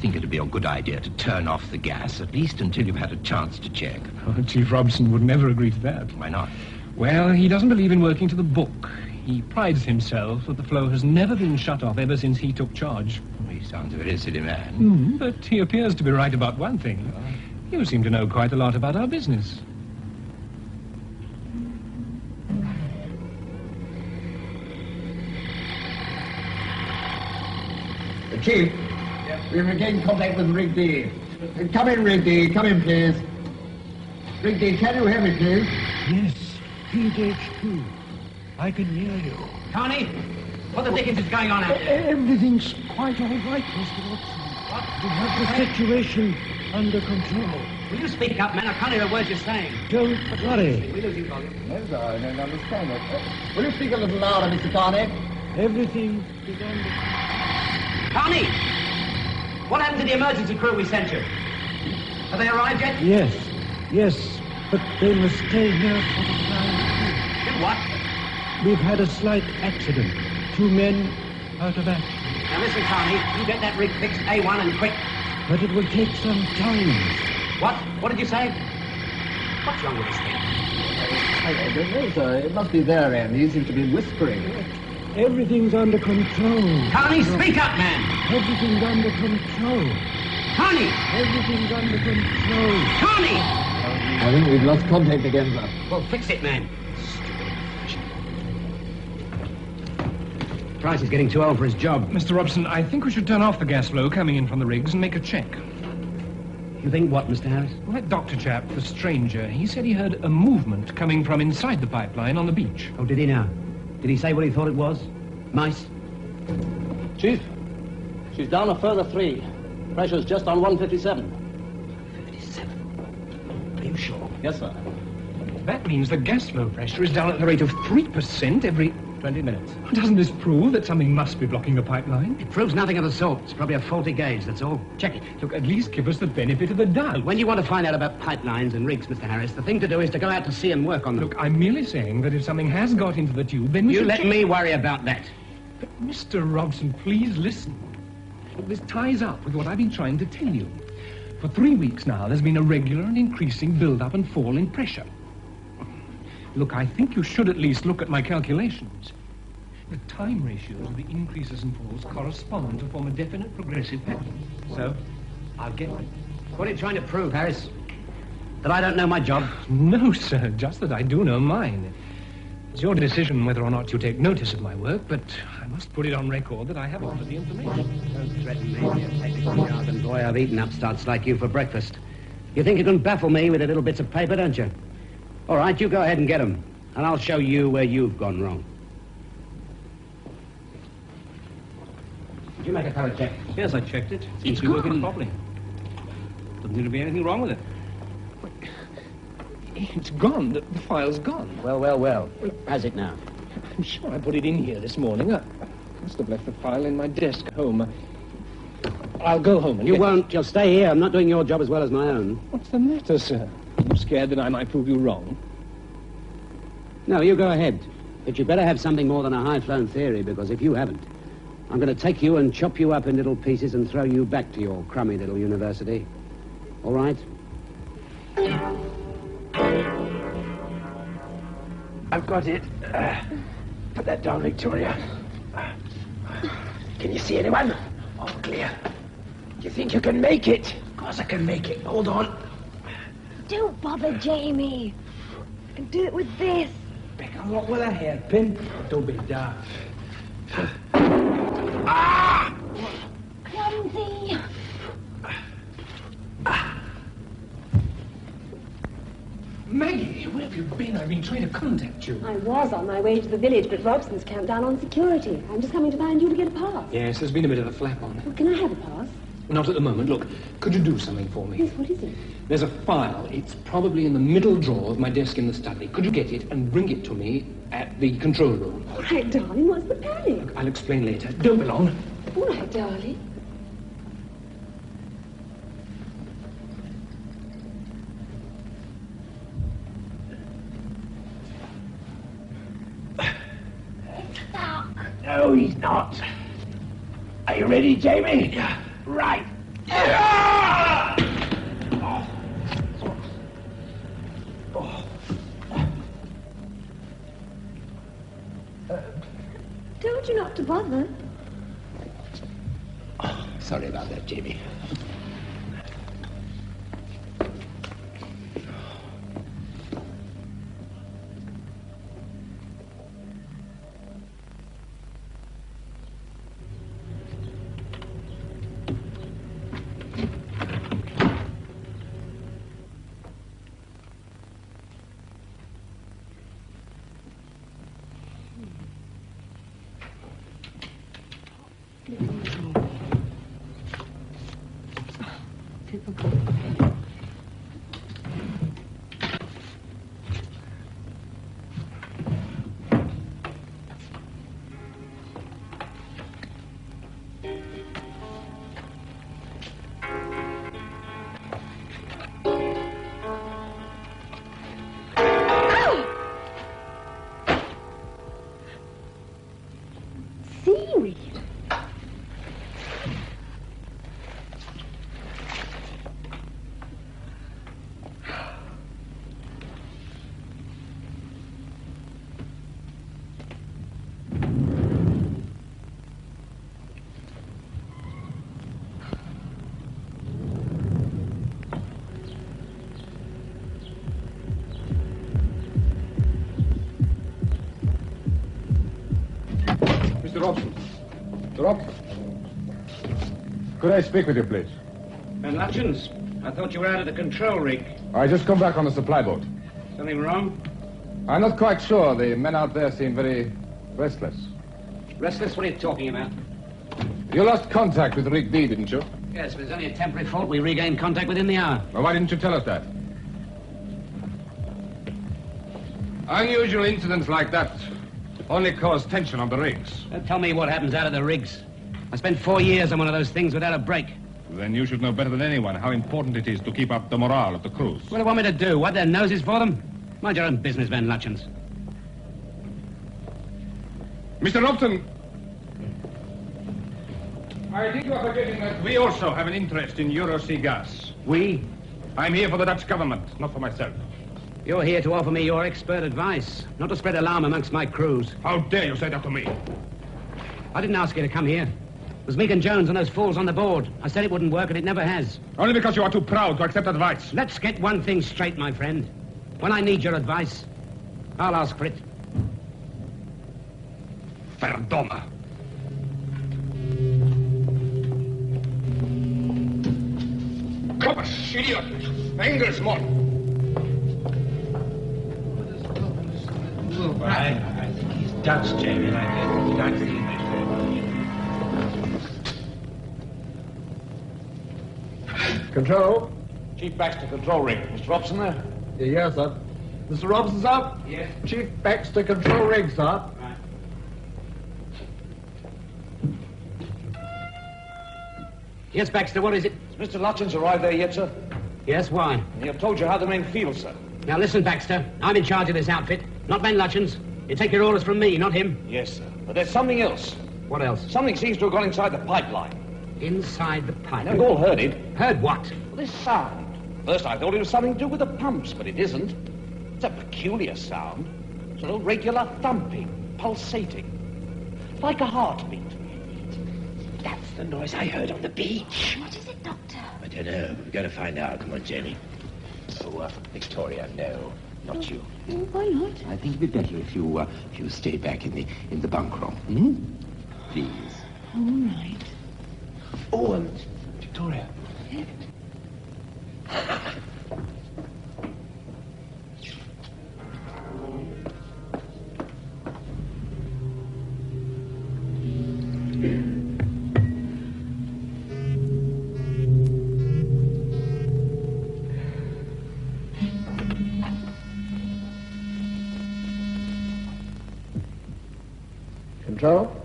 think it'd be a good idea to turn off the gas, at least until you've had a chance to check. Oh, Chief Robson would never agree to that. Why not? Well, he doesn't believe in working to the book. He prides himself that the flow has never been shut off ever since he took charge. He sounds a very silly man. But he appears to be right about one thing. You seem to know quite a lot about our business. Chief, we've regained contact with Rig D. Come in, Rig D. Come in, please. Rig D, can you hear me, please? Yes, PH2. I can hear you. Connie, what the dickens is going on out there? Everything's quite all right, Mr. Watson. What? We have the situation under control. Will you speak up, man? I can't hear a word you're saying. Don't worry. We're losing volume. Yes, I don't understand it. Will you speak a little louder, Mr. Carney? Everything is under Connie! What happened to the emergency crew we sent you? Have they arrived yet? Yes, but they must stay here for the time Did what? being. We've had a slight accident. 2 men out of action. Now listen, Connie, you get that rig fixed A1 and quick. But it will take some time. What? What did you say? What's wrong with this thing? I don't know, sir. It must be their end. He seems to be whispering. Everything's under control. Connie, speak up, man! Everything's under control. Connie! Everything's under control. Connie! I think we've lost contact again, sir. Well, fix it, man. Price is getting too old for his job. Mr. Robson, I think we should turn off the gas flow coming in from the rigs and make a check. You think what, Mr. Harris? Well, that doctor chap, the stranger, he said he heard a movement coming from inside the pipeline on the beach. Oh, did he now? Did he say what he thought it was? Mice? Chief, she's down a further 3. Pressure's just on 157. 57. Are you sure? Yes, sir. That means the gas flow pressure is down at the rate of 3% every 20 minutes. Doesn't this prove that something must be blocking the pipeline? It proves nothing of the sort. It's probably a faulty gauge, that's all. Check it. Look, at least give us the benefit of the doubt. When you want to find out about pipelines and rigs, Mr. Harris, the thing to do is to go out to sea and work on them. Look, I'm merely saying that if something has got into the tube, then we You should let check. me worry about that. But, Mr. Robson, please listen. Look, this ties up with what I've been trying to tell you. For 3 weeks now, there's been a regular and increasing build-up and fall in pressure. Look, I think you should at least look at my calculations. The time ratios of the increases and falls correspond to form a definite progressive pattern. So, I'll get them. What are you trying to prove, Harris? That I don't know my job? No, sir, just that I do know mine. It's your decision whether or not you take notice of my work, but I must put it on record that I have all of the information. Don't threaten me with your technical jargon, boy. I've eaten upstarts like you for breakfast. You think you can baffle me with the little bits of paper, don't you? All right, you go ahead and get them, and I'll show you where you've gone wrong. Did you make a thorough check? Yes, I checked it. It's to be working gone. properly. Doesn't seem to be anything wrong with it. It's gone. The file's gone. Well. Has it now? I'm sure I put it in here this morning. I must have left the file in my desk home. I'll go home and You get won't. You'll stay here. I'm not doing your job as well as my own. What's the matter, sir? Are you scared that I might prove you wrong? No, you go ahead. But you better have something more than a high-flown theory, because if you haven't, I'm going to take you and chop you up in little pieces and throw you back to your crummy little university. All right? I've got it. Put that down, Victoria. Can you see anyone? All clear. Do you think you can make it? Of course I can make it. Hold on. Don't bother, Jamie. I can do it with this. Pick on what with a hairpin. Don't be daft. Clumsy. Maggie, where have you been? I've been trying to contact you. I was on my way to the village, but Robson's camped down on security. I'm just coming to find you to get a pass. Yes, there's been a bit of a flap on. Well, can I have a pass? Not at the moment. Look, could you do something for me? Yes, what is it? There's a file. It's probably in the middle drawer of my desk in the study. Could you get it and bring it to me at the control room? All right, darling, what's the panic? I'll explain later. Don't be long. All right, darling. No, he's not. Are you ready, Jamie? Yeah. Right. Told you not to bother. Sorry about that, Jamie. Seaweed. Mr. Robson. Mr. Robson. Could I speak with you, please? Ben Lutchins, I thought you were out of the control rig. I just come back on the supply boat. Something wrong? I'm not quite sure. The men out there seem very restless. Restless? What are you talking about? You lost contact with Rig D, didn't you? Yes, but it's only a temporary fault. We regained contact within the hour. Well, why didn't you tell us that? Unusual incidents like that only cause tension on the rigs. Don't tell me what happens out of the rigs. I spent 4 years on one of those things without a break. Then you should know better than anyone how important it is to keep up the morale of the crews. What do you want me to do? Wipe their noses for them? Mind your own business, Ben Lutchins. Mr. Robson! I think you are forgetting that we also have an interest in Eurosea gas. We? I'm here for the Dutch government, not for myself. You're here to offer me your expert advice, not to spread alarm amongst my crews. How dare you say that to me? I didn't ask you to come here. It was Meek and Jones and those fools on the board. I said it wouldn't work, and it never has. Only because you are too proud to accept advice. Let's get one thing straight, my friend. When I need your advice, I'll ask for it. Verdomme. Koppers, idiot! Engelsman! I think he's Dutch, Jamie, and I don't like the English very much. Control? Chief Baxter, control rig. Mr. Robson there? Yes, sir. Mr. Robson, sir? Yes? Chief Baxter, control rig, sir. Right. Yes, Baxter, what is it? Has Mr. Lutchins arrived there yet, sir? Yes, why? He have told you how the men feel, sir. Now listen, Baxter. I'm in charge of this outfit, not Ben Lutchins. You take your orders from me, not him. Yes, sir. But there's something else. What else? Something seems to have gone inside the pipeline. Inside the pipe. Now, you all heard it. Heard what? Well, this sound. First I thought it was something to do with the pumps, but it isn't. It's a peculiar sound. Sort of regular thumping, pulsating. Like a heartbeat. That's the noise I heard on the beach. What is it, Doctor? I don't know. We've got to find out. Come on, Jamie. Oh, Victoria, no. Not you. Why not? I think it'd be better if you stay back in the bunk room. Hmm? Please. All right. Oh, Victoria. Control?